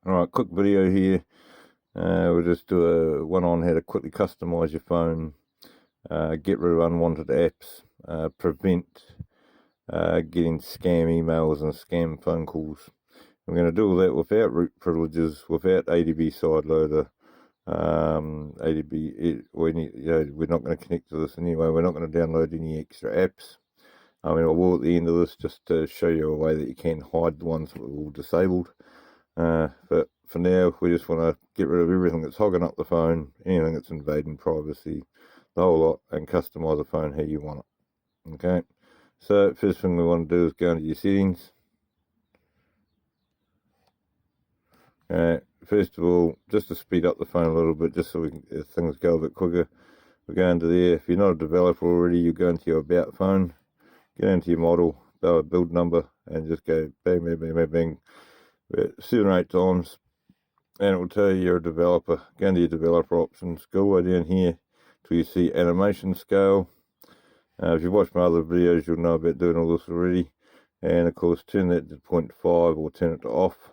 Alright, quick video here. We'll just do a one on how to quickly customize your phone, get rid of unwanted apps, prevent getting scam emails and scam phone calls. We're going to do all that without root privileges, without ADB sideloader. We're not going to connect to this anyway. We're not going to download any extra apps. I will at the end of this just to show you a way that you can hide the ones that are all disabled. But for now, we just want to get rid of everything that's hogging up the phone, anything that's invading privacy, the whole lot, and customize the phone how you want it. Okay, so first thing we want to do is go into your settings. First of all, just to speed up the phone a little bit, just so things go a bit quicker, we go into there. If you're not a developer already, you go into your About phone, get into your model, build number, and just go bang, bang, bang, bang, bang, 7 or 8 times, and it will tell you you're a developer. Go into your developer options, go all the way down here till you see animation scale. If you've watched my other videos, you'll know about doing all this already. And of course, turn that to 0.5 or turn it to off.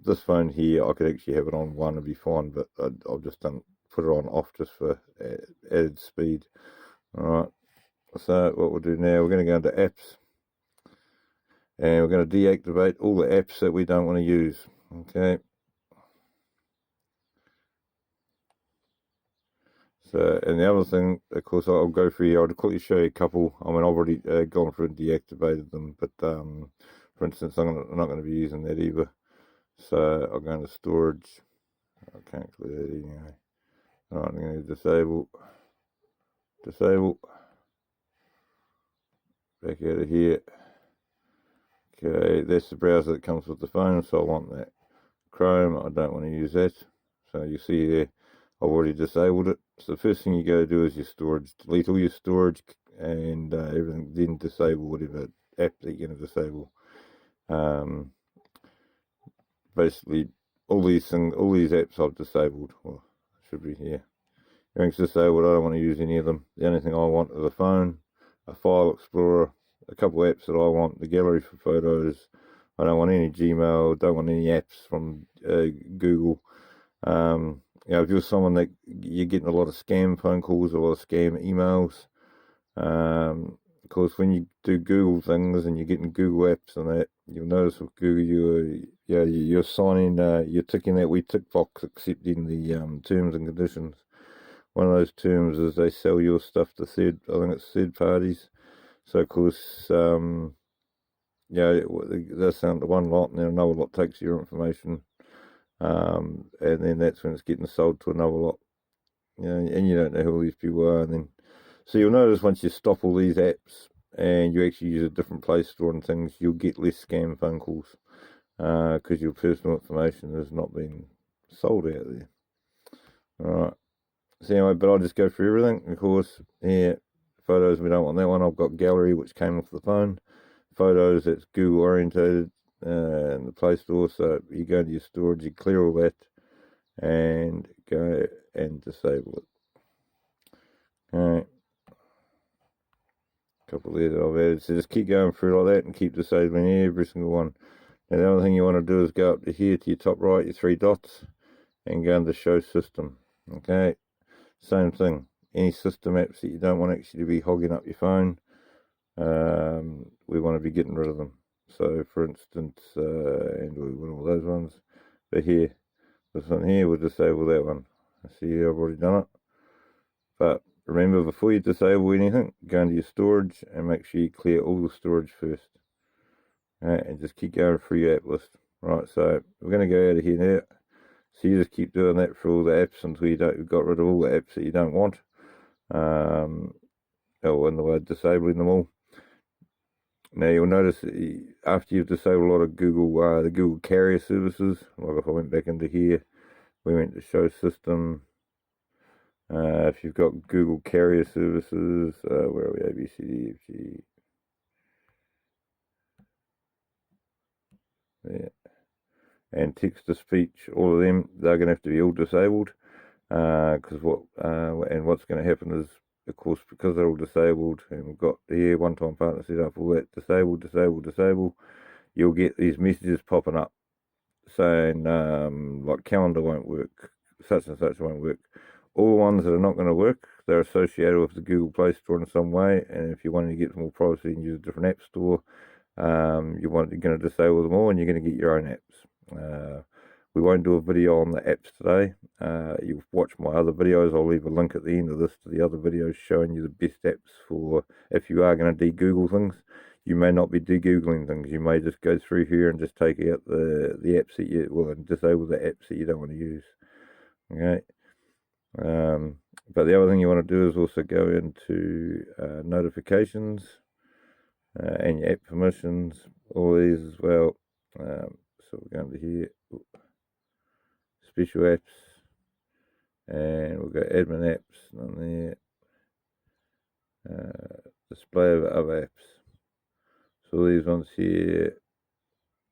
This phone here, I could actually have it on 1 and be fine, but I've just put it on off just for added speed. Alright, so what we'll do now, we're going to go into apps, and we're going to deactivate all the apps that we don't want to use. Okay. So, and the other thing, of course, I'll go through here. I'll quickly show you a couple. I've already gone through and deactivated them, but for instance, I'm not going to be using that either. So I'll go into storage. I can't clear that anyway. Alright, I'm going to disable. Back out of here. Okay, that's the browser that comes with the phone, so I want that. Chrome, I don't want to use that. So you see there, I've already disabled it. So the first thing you go to do is your storage. Delete all your storage and everything, then disable whatever app that you're going to disable. Basically, all these apps I've disabled. Well, should be here. Everything's disabled. I don't want to use any of them. The only thing I want is a phone, a file explorer, a couple of apps that I want, the gallery for photos. I don't want any Gmail, don't want any apps from Google. If you're someone that you're getting a lot of scam phone calls, a lot of scam emails, of course, when you do Google things and you're getting Google apps and that, you'll notice with Google you're signing, you're ticking that wee tick box accepting the terms and conditions. One of those terms is they sell your stuff to third parties. So of course, they'll send to one lot and then another lot takes your information. And then that's when it's getting sold to another lot, and you don't know who these people are. And then, so you'll notice once you stop all these apps and you actually use a different Play Store and things, you'll get less scam phone calls, because your personal information has not been sold out there. Alright, so anyway, but I'll just go through everything. Of course, here, photos, we don't want that one. I've got gallery, which came off the phone. Photos, that's Google orientated. And the Play Store, so you go to your storage, you clear all that, and go and disable it. Alright, a couple there that I've added, so just keep going through like that and keep disabling every single one. Now the other thing you want to do is go up to here to your top right, your 3 dots, and go into Show System. Okay, same thing, any system apps that you don't want actually to be hogging up your phone, we want to be getting rid of them. So for instance, Android, one of those ones, but here, this one here, we'll disable that one. I see I've already done it. But remember, before you disable anything, go into your storage and make sure you clear all the storage first. Alright, and just keep going through your app list. Right, so we're going to go out of here now. So you just keep doing that for all the apps until you've got rid of all the apps that you don't want. In the way of disabling them all. Now you'll notice that after you've disabled a lot of Google, the Google carrier services, like if I went back into here, we went to Show System. If you've got Google carrier services, where are we? A, B, C, D, F, G. Yeah. And text to speech, all of them, they're going to have to be all disabled. Because what's going to happen is, of course, because they're all disabled, and we've got here one-time partner set up, all that disable, you'll get these messages popping up. saying like calendar won't work, such and such won't work. All the ones that are not going to work, they're associated with the Google Play Store in some way. And if you want to get more privacy and use a different app store, you're going to disable them all, and you're going to get your own apps. We won't do a video on the apps today. You've watched my other videos. I'll leave a link at the end of this to the other videos showing you the best apps for if you are going to de-Google things. You may not be de-Googling things. You may just go through here and just take out the apps that and disable the apps that you don't want to use. Okay. But the other thing you want to do is also go into notifications and your app permissions, all these as well. So we're going to here, special apps, and we'll go admin apps on there, display of other apps. So these ones here,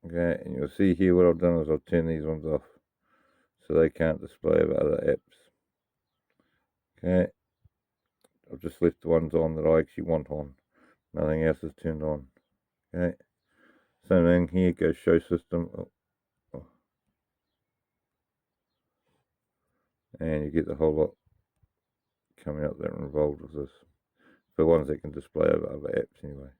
okay, and you'll see here what I've done is I've turned these ones off so they can't display of other apps. Okay, I've just left the ones on that I actually want on. Nothing else is turned on. Okay, same thing here, go show system. And you get the whole lot coming up that are involved with this. For ones that can display over other apps anyway.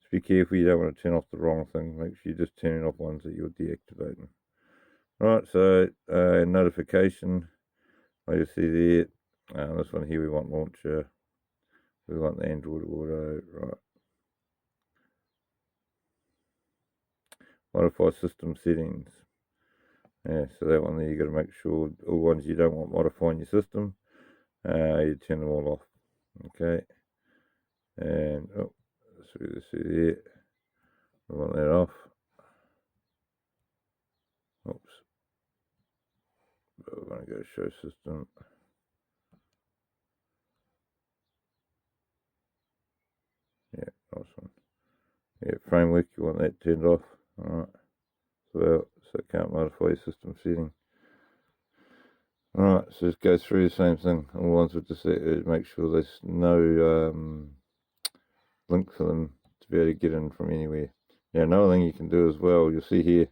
Just be careful you don't want to turn off the wrong thing. Make sure you're just turning off ones that you're deactivating. Right, so notification, like you see there, this one here we want launcher, we want the Android Auto, right. Modify system settings. Yeah, so that one there you got to make sure all ones you don't want modifying your system, you turn them all off. Okay, and so you see there, we want that off. Oops. We're going to go show system. Yeah, nice one. Yeah, framework, you want that turned off. Alright. So it can't modify your system setting. Alright, so just go through the same thing. All the ones with the make sure there's no link for them to be able to get in from anywhere. Now another thing you can do as well, you'll see here,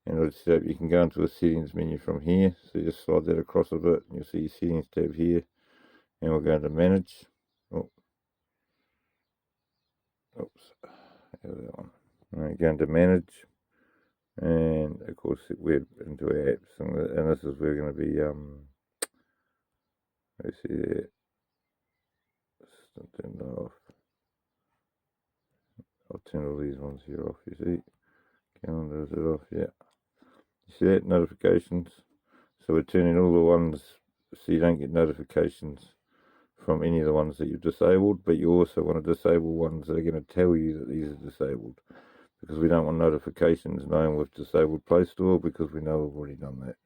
in order to set up, you can go into the settings menu from here. So you just slide that across a bit and you'll see your settings tab here. And we're going to manage. Oh. Oops. That one. Alright, going to manage. And of course we're into our apps, and this is where we're going to be let's see there, system turned off. I'll turn all these ones here off, you see, calendars are off, yeah, you see that, notifications, so we're turning all the ones so you don't get notifications from any of the ones that you've disabled, but you also want to disable ones that are going to tell you that these are disabled, because we don't want notifications knowing we've disabled Play Store, because we know we've already done that,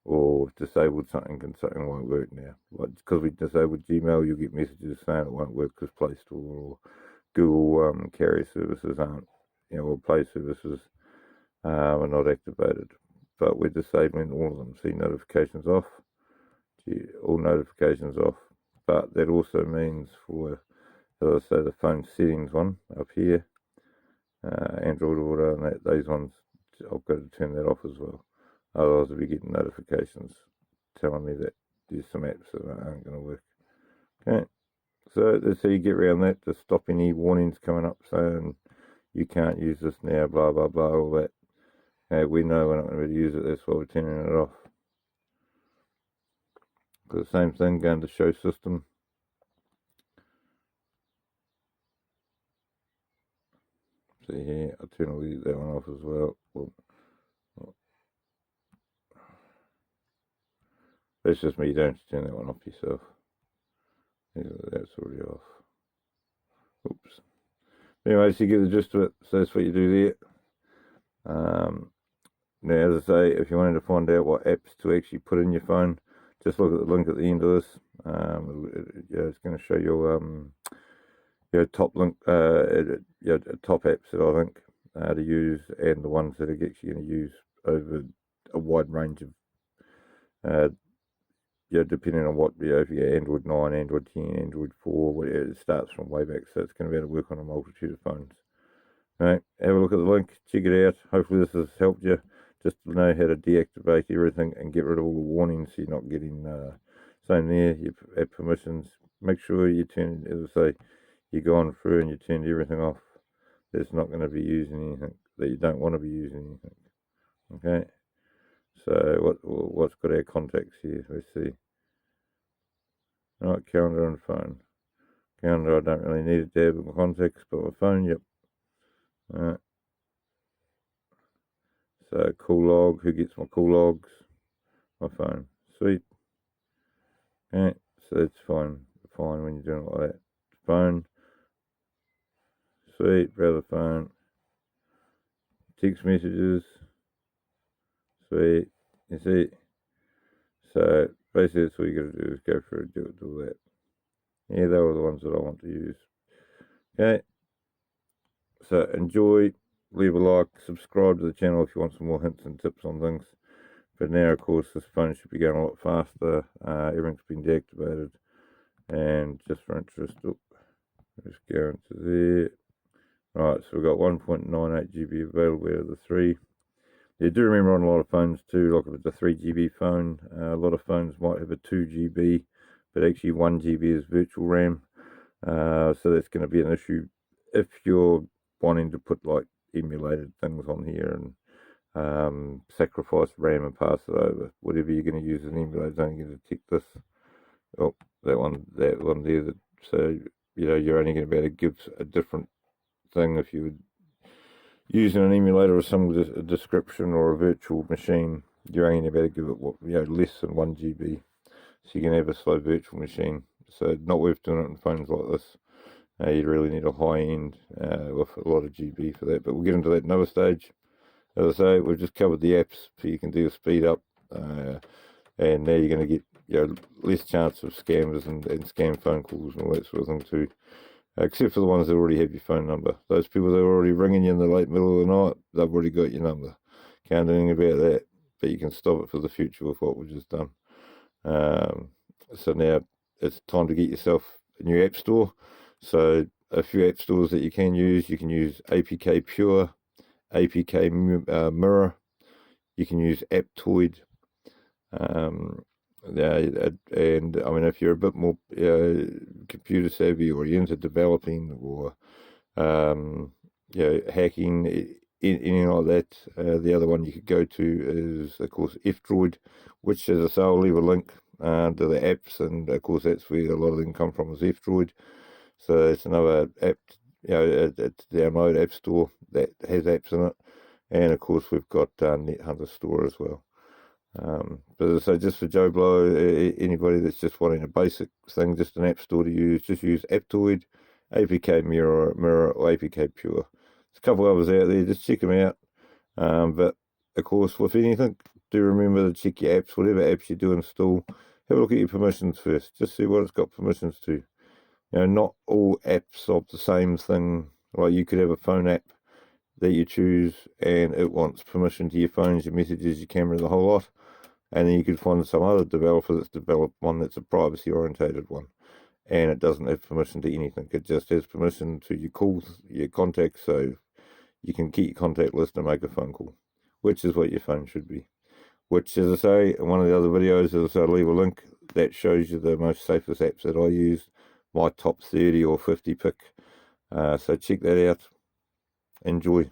or we've disabled something and something won't work now. Like, because we disabled Gmail, you'll get messages saying it won't work because Play Store or Google carrier services aren't, or Play services are not activated. But we're disabling all of them. See, notifications off, all notifications off. But that also means for, as I say, the phone settings one up here, Android Auto, and those ones, I've got to turn that off as well. Otherwise I'll be getting notifications telling me that there's some apps that aren't going to work. Okay, so that's how you get around that, to stop any warnings coming up saying you can't use this now, blah blah blah, all that. We know we're not going to use it, that's why we're turning it off. The same thing, going to show system. See here, I'll turn all that one off as well. That's just me, you don't have to turn that one off yourself. That's already off. Oops. Anyway, so you get the gist of it, so that's what you do there. Now, as I say, if you wanted to find out what apps to actually put in your phone, just look at the link at the end of this. It's going to show your top link, top apps that I think to use, and the ones that are actually going to use over a wide range of, depending on what, if you get Android 9, Android 10, Android 4, whatever, it starts from way back, so it's going to be able to work on a multitude of phones. Alright, have a look at the link, check it out. Hopefully this has helped you. just to know how to deactivate everything and get rid of all the warnings so you're not getting, same there, you have permissions. Make sure you turn, as I say, you're going through and you turned everything off that's not going to be using anything, that you don't want to be using anything. Okay, so what's got our contacts here? Let's see. Right, calendar and phone. Calendar, I don't really need it to have my contacts, but my phone, yep. Alright. So call log, who gets my call logs? My phone. Sweet. Okay, so that's fine when you're doing it like that. Phone. Sweet, brother phone. Text messages. Sweet. You see? So basically that's all you gotta do is go through and do that. Yeah, they were the ones that I want to use. Okay. So enjoy, leave a like, subscribe to the channel if you want some more hints and tips on things. But now, of course, this phone should be going a lot faster. Everything's been deactivated. And just for interest, just go into there. Right, so we've got 1.98 GB available out of the 3. You do remember on a lot of phones too, like if it's a 3 GB phone, a lot of phones might have a 2 GB, but actually 1 GB is virtual RAM. So that's going to be an issue if you're wanting to put like emulated things on here and sacrifice RAM and pass it over. Whatever you're going to use as an emulator is only going to detect this. Oh, that one there. So you're only going to be able to give a different thing if you would using an emulator of some description or a virtual machine. You're only going to be able to give it less than 1 GB. So you can have a slow virtual machine. So not worth doing it on phones like this. You'd really need a high end with a lot of GB for that. But we'll get into that another stage. As I say, we've just covered the apps so you can do a speed up, and now you're going to get less chance of scammers and scam phone calls and all that sort of thing too. Except for the ones that already have your phone number. Those people that are already ringing you in the late middle of the night, they've already got your number. Can't do anything about that, but you can stop it for the future with what we've just done. So now it's time to get yourself a new app store. So a few app stores that you can use APK Pure, APK Mirror, you can use Aptoid, and I mean, if you're a bit more computer savvy or you're into developing or hacking, anything like that, the other one you could go to is, of course, F-Droid, which, as I say, I'll leave a link to the apps, and of course that's where a lot of them come from, is F-Droid. So it's another app, it's download app store that has apps in it, and of course we've got NetHunter Store as well. But as I say, just for Joe Blow, anybody that's just wanting a basic thing, just an app store to use, just use Aptoid, APK Mirror, or APK Pure. There's a couple others out there, just check them out. But of course, with anything, do remember to check your apps, whatever apps you do install, have a look at your permissions first, just see what it's got permissions to. Not all apps of the same thing. Like you could have a phone app that you choose and it wants permission to your phones, your messages, your camera, the whole lot. And then you could find some other developer that's developed one that's a privacy orientated one, and it doesn't have permission to anything. It just has permission to your calls, your contacts, so you can keep your contact list and make a phone call, which is what your phone should be. Which, as I say, in one of the other videos, as I say, I'll leave a link that shows you the most safest apps that I use, my top 30 or 50 pick. So check that out. Enjoy.